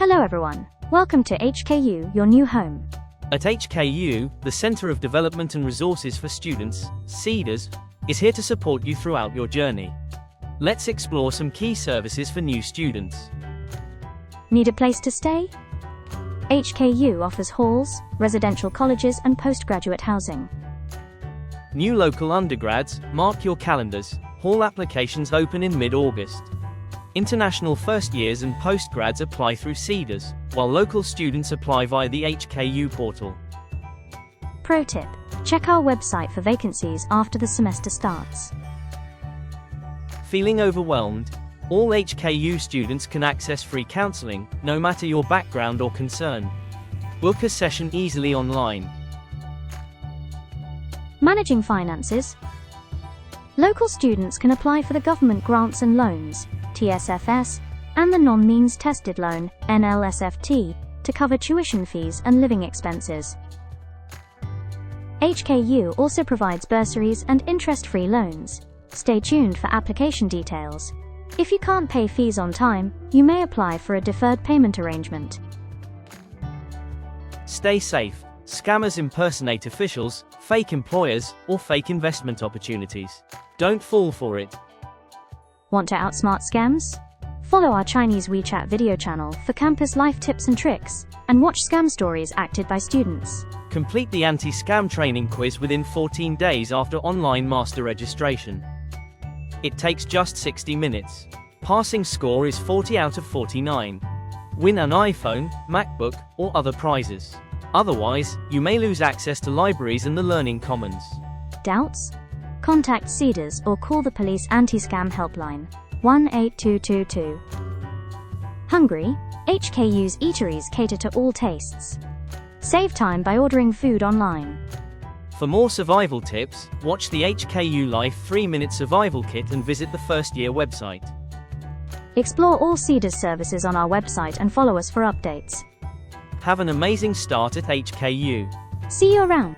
Hello everyone, welcome to HKU, your new home. At HKU, the Center of Development and Resources for Students, CEDARS, is here to support you throughout your journey. Let's explore some key services for new students. Need a place to stay? HKU offers halls, residential colleges and postgraduate housing. New local undergrads, mark your calendars, hall applications open in mid-August. International first years and postgrads apply through CEDARS, while local students apply via the HKU portal. Pro tip: check our website for vacancies after the semester starts. Feeling overwhelmed? All HKU students can access free counselling, no matter your background or concern. Book a session easily online. Managing finances? Local students can apply for the government grants and loans, TSFS, and the non-means tested loan, NLSFT, to cover tuition fees and living expenses. HKU also provides bursaries and interest-free loans. Stay tuned for application details. If you can't pay fees on time, you may apply for a deferred payment arrangement. Stay safe. Scammers impersonate officials, fake employers, or fake investment opportunities. Don't fall for it. Want to outsmart scams? Follow our Chinese WeChat video channel for campus life tips and tricks, and watch scam stories acted by students. Complete the anti-scam training quiz within 14 days after online master registration. It takes just 60 minutes. Passing score is 40 out of 49. Win an iPhone, MacBook, or other prizes. Otherwise, you may lose access to libraries and the Learning Commons. Doubts? Contact CEDARS or call the police anti-scam helpline, 18222. Hungry? HKU's eateries cater to all tastes. Save time by ordering food online. For more survival tips, watch the HKU Life 3-Minute Survival Kit and visit the first year website. Explore all CEDARS services on our website and follow us for updates. Have an amazing start at HKU. See you around.